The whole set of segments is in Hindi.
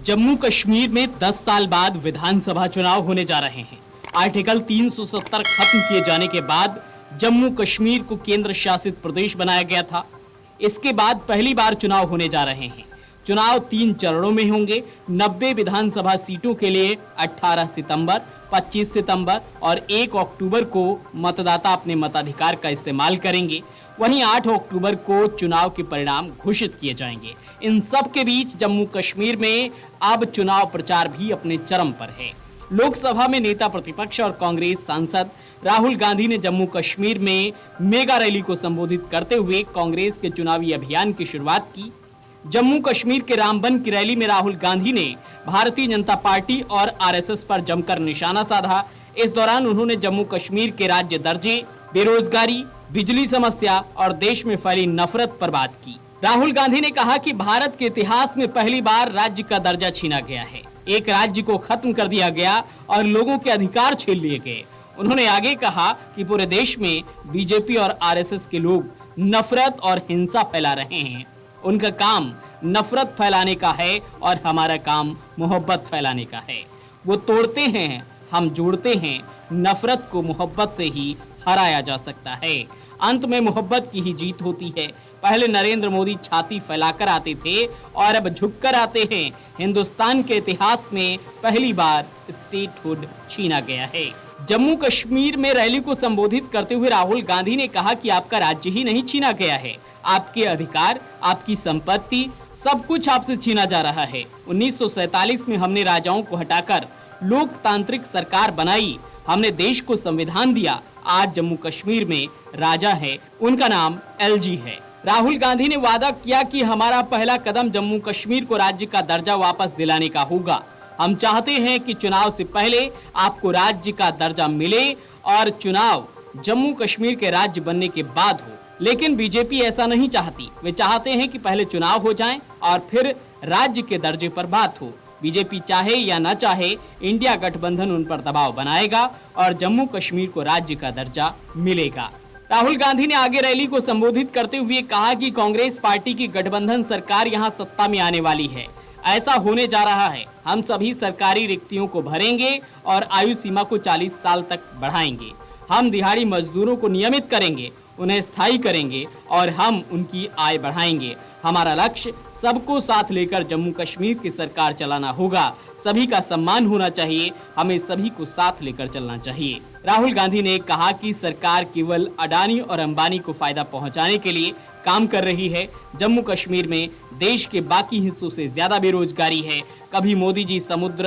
जम्मू कश्मीर में 10 साल बाद विधानसभा चुनाव होने जा रहे हैं। आर्टिकल 370 खत्म किए जाने के बाद जम्मू कश्मीर को केंद्र शासित प्रदेश बनाया गया था। इसके बाद पहली बार चुनाव होने जा रहे हैं। चुनाव 3 चरणों में होंगे। 90 विधानसभा सीटों के लिए 18 सितंबर, 25 सितंबर और 1 अक्टूबर को मतदाता अपने मताधिकार का इस्तेमाल करेंगे। वहीं 8 अक्टूबर को चुनाव के परिणाम घोषित किए जाएंगे। इन सब के बीच जम्मू कश्मीर में अब चुनाव प्रचार भी अपने चरम पर है। लोकसभा में नेता प्रतिपक्ष और कांग्रेस सांसद राहुल गांधी ने जम्मू कश्मीर में मेगा रैली को संबोधित करते हुए कांग्रेस के चुनावी अभियान की शुरुआत की। जम्मू कश्मीर के रामबन की रैली में राहुल गांधी ने भारतीय जनता पार्टी और आरएसएस पर जमकर निशाना साधा। इस दौरान उन्होंने जम्मू कश्मीर के राज्य दर्जे, बेरोजगारी, बिजली समस्या और देश में फैली नफरत पर बात की। राहुल गांधी ने कहा कि भारत के इतिहास में पहली बार राज्य का दर्जा छीना गया है। एक राज्य को खत्म कर दिया गया और लोगों के अधिकार छीन लिए गए। उन्होंने आगे कहा कि पूरे देश में बीजेपी और आरएसएस के लोग नफरत और हिंसा फैला रहे हैं। उनका काम नफरत फैलाने का है और हमारा काम मोहब्बत फैलाने का है। वो तोड़ते हैं, हम जोड़ते हैं। नफरत को मोहब्बत से ही हराया जा सकता है। अंत में मोहब्बत की ही जीत होती है। पहले नरेंद्र मोदी छाती फैलाकर आते थे और अब झुककर आते हैं। हिंदुस्तान के इतिहास में पहली बार स्टेटहुड छीना गया है। जम्मू कश्मीर में रैली को संबोधित करते हुए राहुल गांधी ने कहा कि आपका राज्य ही नहीं छीना गया है, आपके अधिकार, आपकी संपत्ति, सब कुछ आपसे छीना जा रहा है। 1947 में हमने राजाओं को हटाकर लोकतांत्रिक सरकार बनाई। हमने देश को संविधान दिया। आज जम्मू कश्मीर में राजा है, उनका नाम एलजी है। राहुल गांधी ने वादा किया कि हमारा पहला कदम जम्मू कश्मीर को राज्य का दर्जा वापस दिलाने का होगा। हम चाहते हैं कि चुनाव से पहले आपको राज्य का दर्जा मिले और चुनाव जम्मू कश्मीर के राज्य बनने के बाद हो। लेकिन बीजेपी ऐसा नहीं चाहती। वे चाहते हैं कि पहले चुनाव हो जाएं और फिर राज्य के दर्जे पर बात हो। बीजेपी चाहे या न चाहे, इंडिया गठबंधन उन पर दबाव बनाएगा और जम्मू कश्मीर को राज्य का दर्जा मिलेगा। राहुल गांधी ने आगे रैली को संबोधित करते हुए कहा कि कांग्रेस पार्टी की गठबंधन सरकार यहां सत्ता में आने वाली है। ऐसा होने जा रहा है। हम सभी सरकारी रिक्तियों को भरेंगे और आयु सीमा को 40 साल तक बढ़ाएंगे। हम दिहाड़ी मजदूरों को नियमित करेंगे, उन्हें स्थायी करेंगे और हम उनकी आय बढ़ाएंगे। हमारा लक्ष्य सबको साथ लेकर जम्मू कश्मीर की सरकार चलाना होगा। सभी का सम्मान होना चाहिए। हमें सभी को साथ लेकर चलना चाहिए। राहुल गांधी ने कहा कि सरकार केवल अडानी और अंबानी को फायदा पहुंचाने के लिए काम कर रही है। जम्मू कश्मीर में देश के बाकी हिस्सों से ज्यादा बेरोजगारी है। कभी मोदी जी समुद्र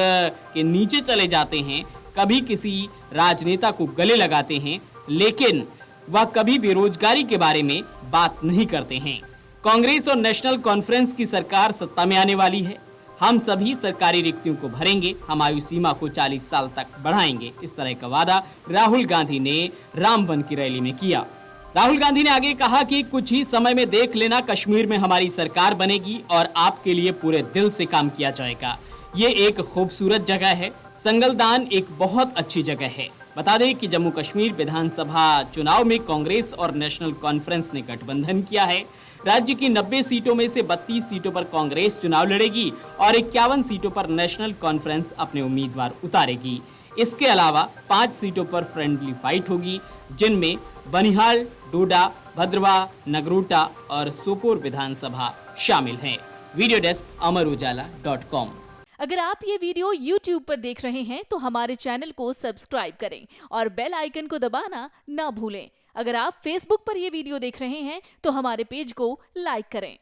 के नीचे चले जाते हैं, कभी किसी राजनेता को गले लगाते हैं, लेकिन वह कभी बेरोजगारी के बारे में बात नहीं करते हैं। कांग्रेस और नेशनल कॉन्फ्रेंस की सरकार सत्ता में आने वाली है। हम सभी सरकारी रिक्तियों को भरेंगे। हम आयु सीमा को 40 साल तक बढ़ाएंगे। इस तरह का वादा राहुल गांधी ने रामबन की रैली में किया। राहुल गांधी ने आगे कहा कि कुछ ही समय में देख लेना, कश्मीर में हमारी सरकार बनेगी और आपके लिए पूरे दिल से काम किया जाएगा। ये एक खूबसूरत जगह है। संगलदान एक बहुत अच्छी जगह है। बता दें कि जम्मू कश्मीर विधानसभा चुनाव में कांग्रेस और नेशनल कॉन्फ्रेंस ने गठबंधन किया है। राज्य की 90 सीटों में से 32 सीटों पर कांग्रेस चुनाव लड़ेगी और 51 सीटों पर नेशनल कॉन्फ्रेंस अपने उम्मीदवार उतारेगी। इसके अलावा 5 सीटों पर फ्रेंडली फाइट होगी, जिनमें बनिहाल, डोडा, भद्रवा, नगरोटा और सोपोर विधानसभा शामिल हैं। Video desk Amar Ujala dot com. अगर आप ये वीडियो YouTube पर देख रहे हैं तो हमारे चैनल को सब्सक्राइब करें और बेल आइकन को दबाना ना भूलें। अगर आप Facebook पर ये वीडियो देख रहे हैं तो हमारे पेज को लाइक करें।